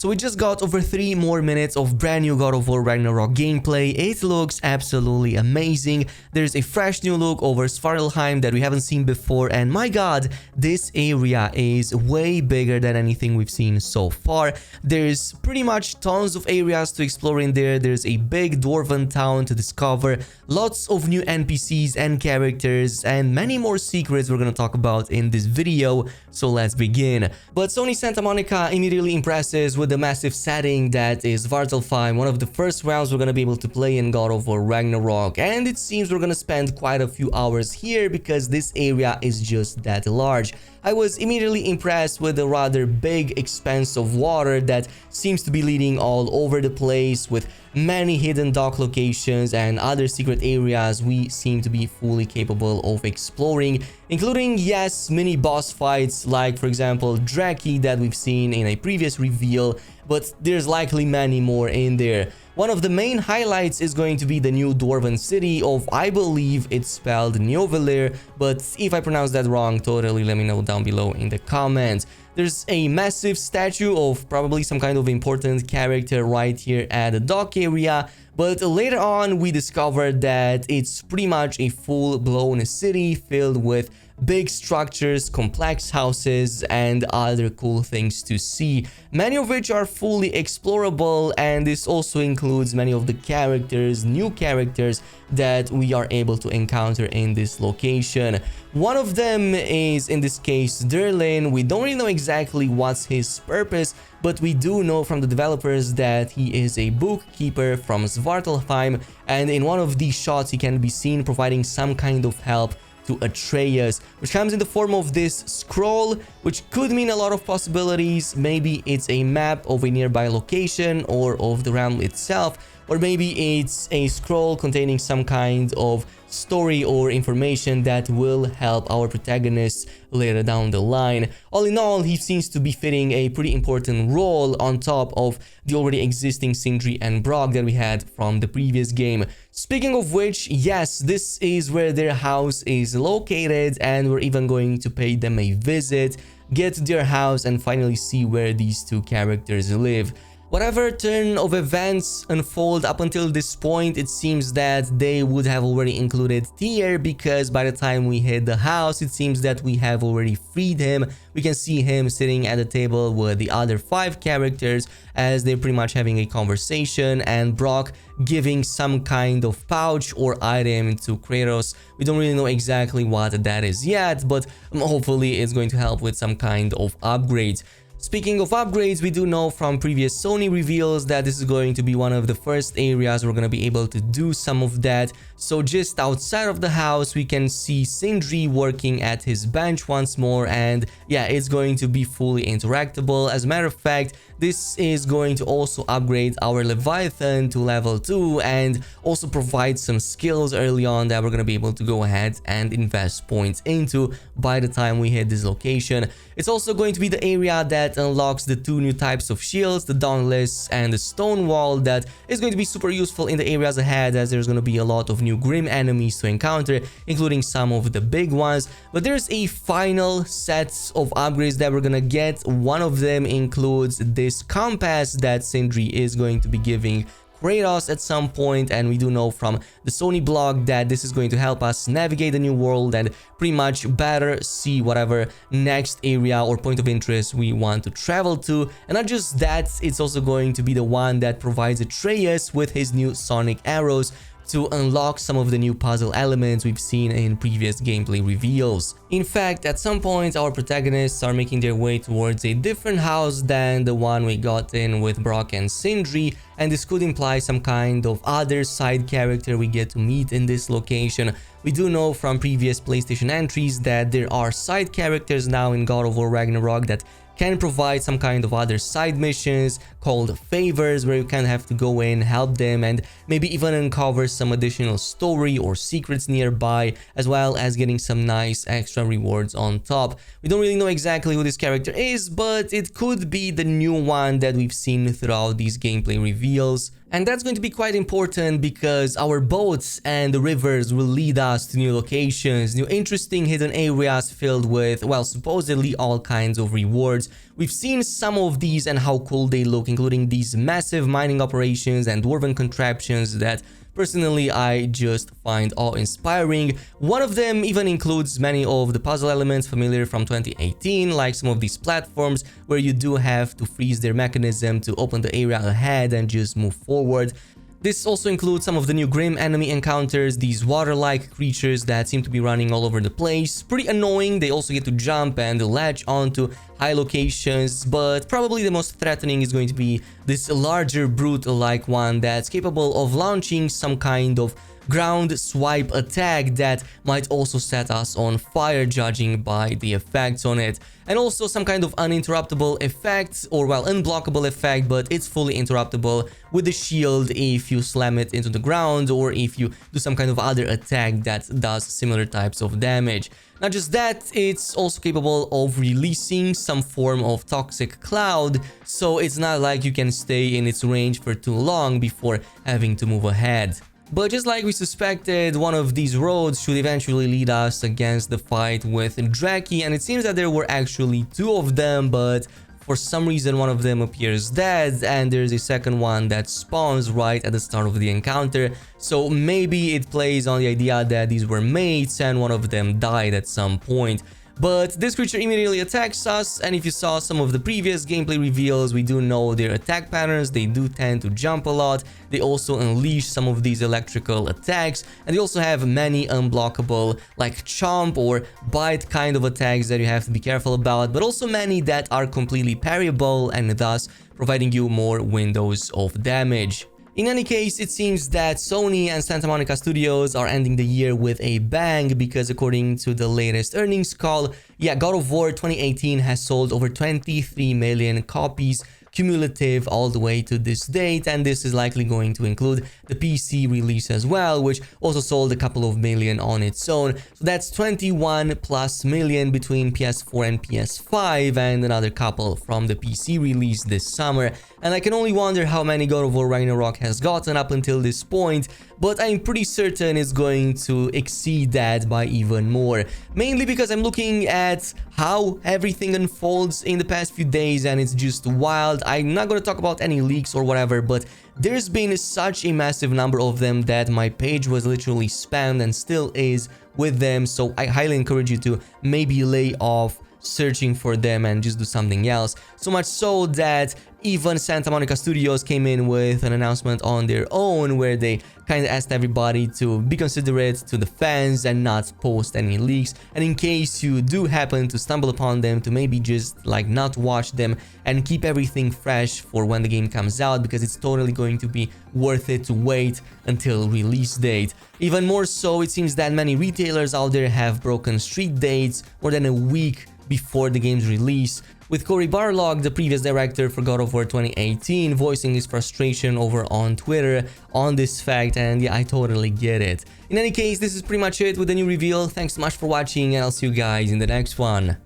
So we just got over 3 more minutes of brand new God of War Ragnarok gameplay. It looks absolutely amazing. There's a fresh new look over Svartalfheim that we haven't seen before, and my god, this area is way bigger than anything we've seen so far. There's pretty much tons of areas to explore in there. There's a big Dwarven town to discover, lots of new NPCs and characters, and many more secrets we're gonna talk about in this video, so let's begin. But Sony Santa Monica immediately impresses with the massive setting that is Svartalfheim, one of the first rounds we're gonna be able to play in God of War Ragnarok, and it seems we're gonna spend quite a few hours here because this area is just that large. I was immediately impressed with the rather big expanse of water that seems to be leading all over the place, with many hidden dock locations and other secret areas we seem to be fully capable of exploring, including, yes, mini boss fights like, for example, Draki that we've seen in a previous reveal, but there's likely many more in there. One of the main highlights is going to be the new Dwarven city of, I believe it's spelled Njovelir, but if I pronounce that wrong, totally let me know down below in the comments. There's a massive statue of probably some kind of important character right here at the dock area, but later on we discovered that it's pretty much a full-blown city filled with big structures, complex houses, and other cool things to see, many of which are fully explorable, and this also includes many of the characters, new characters that we are able to encounter in this location. One of them is, in this case, Derlin. We don't really know exactly what's his purpose, but we do know from the developers that he is a bookkeeper from Svartalfheim, and in one of these shots he can be seen providing some kind of help to Atreus, which comes in the form of this scroll, which could mean a lot of possibilities. Maybe it's a map of a nearby location or of the realm itself, or maybe it's a scroll containing some kind of story or information that will help our protagonists later down the line. All in all, he seems to be fitting a pretty important role on top of the already existing Sindri and Brock that we had from the previous game. Speaking of which, yes, this is where their house is located, and we're even going to pay them a visit, get to their house, and finally see where these two characters live. Whatever turn of events unfold up until this point, it seems that they would have already included Tyr, because by the time we hit the house, it seems that we have already freed him. We can see him sitting at the table with the other 5 characters as they're pretty much having a conversation, and Brock giving some kind of pouch or item to Kratos. We don't really know exactly what that is yet, but hopefully it's going to help with some kind of upgrades. Speaking of upgrades, we do know from previous Sony reveals that this is going to be one of the first areas we're going to be able to do some of that. So just outside of the house, we can see Sindri working at his bench once more, and yeah, it's going to be fully interactable. As a matter of fact, this is going to also upgrade our Leviathan to level 2 and also provide some skills early on that we're going to be able to go ahead and invest points into by the time we hit this location. It's also going to be the area that unlocks the 2 new types of shields, the Dauntless and the Stone Wall, that is going to be super useful in the areas ahead, as there's going to be a lot of new grim enemies to encounter, including some of the big ones. But there's a final set of upgrades that we're gonna get. One of them includes this compass that Sindri is going to be giving Kratos at some point, and we do know from the Sony blog that this is going to help us navigate the new world and pretty much better see whatever next area or point of interest we want to travel to. And not just that, it's also going to be the one that provides Atreus with his new sonic arrows to unlock some of the new puzzle elements we've seen in previous gameplay reveals. In fact, at some point our protagonists are making their way towards a different house than the one we got in with Brock and Sindri, and this could imply some kind of other side character we get to meet in this location. We do know from previous PlayStation entries that there are side characters now in God of War Ragnarok that can provide some kind of other side missions called favors, where you kind of have to go in, help them, and maybe even uncover some additional story or secrets nearby, as well as getting some nice extra rewards on top. We don't really know exactly who this character is, but it could be the new one that we've seen throughout these gameplay reveals. And that's going to be quite important because our boats and the rivers will lead us to new locations, new interesting hidden areas filled with, well, supposedly all kinds of rewards. We've seen some of these and how cool they look, including these massive mining operations and dwarven contraptions that personally I just find awe-inspiring. One of them even includes many of the puzzle elements familiar from 2018, like some of these platforms where you do have to freeze their mechanism to open the area ahead and just move forward. This also includes some of the new grim enemy encounters, these water-like creatures that seem to be running all over the place. Pretty annoying, they also get to jump and latch onto high locations, but probably the most threatening is going to be this larger brute-like one that's capable of launching some kind of ground swipe attack that might also set us on fire, judging by the effects on it. And also some kind of uninterruptible effect, or well, unblockable effect, but it's fully interruptible with the shield if you slam it into the ground or if you do some kind of other attack that does similar types of damage. Not just that, it's also capable of releasing some form of toxic cloud, so it's not like you can stay in its range for too long before having to move ahead. But just like we suspected, one of these roads should eventually lead us against the fight with Draki, and it seems that there were actually two of them, but for some reason one of them appears dead and there's a second one that spawns right at the start of the encounter. So maybe it plays on the idea that these were mates and one of them died at some point. But this creature immediately attacks us, and if you saw some of the previous gameplay reveals, we do know their attack patterns. They do tend to jump a lot. They also unleash some of these electrical attacks, and they also have many unblockable, like chomp or bite kind of attacks that you have to be careful about, but also many that are completely parryable and thus providing you more windows of damage. In any case, it seems that Sony and Santa Monica Studios are ending the year with a bang, because according to the latest earnings call, God of War 2018 has sold over 23 million copies cumulative all the way to this date, and this is likely going to include the PC release as well, which also sold a couple of million on its own. So that's 21+ million between PS4 and PS5, and another couple from the PC release this summer. And I can only wonder how many God of War Ragnarok has gotten up until this point, but I'm pretty certain it's going to exceed that by even more. Mainly because I'm looking at how everything unfolds in the past few days, and it's just wild. I'm not going to talk about any leaks or whatever, but there's been such a massive number of them that my page was literally spammed and still is with them. So I highly encourage you to maybe lay off searching for them and just do something else. So much so that even Santa Monica Studios came in with an announcement on their own where they kind of asked everybody to be considerate to the fans and not post any leaks, and in case you do happen to stumble upon them, to maybe just like not watch them and keep everything fresh for when the game comes out, because it's totally going to be worth it to wait until release date. Even more so, it seems that many retailers out there have broken street dates more than a week before the game's release, with Cory Barlog, the previous director for God of War 2018, voicing his frustration over on Twitter on this fact, and yeah, I totally get it. In any case, this is pretty much it with the new reveal. Thanks so much for watching, and I'll see you guys in the next one.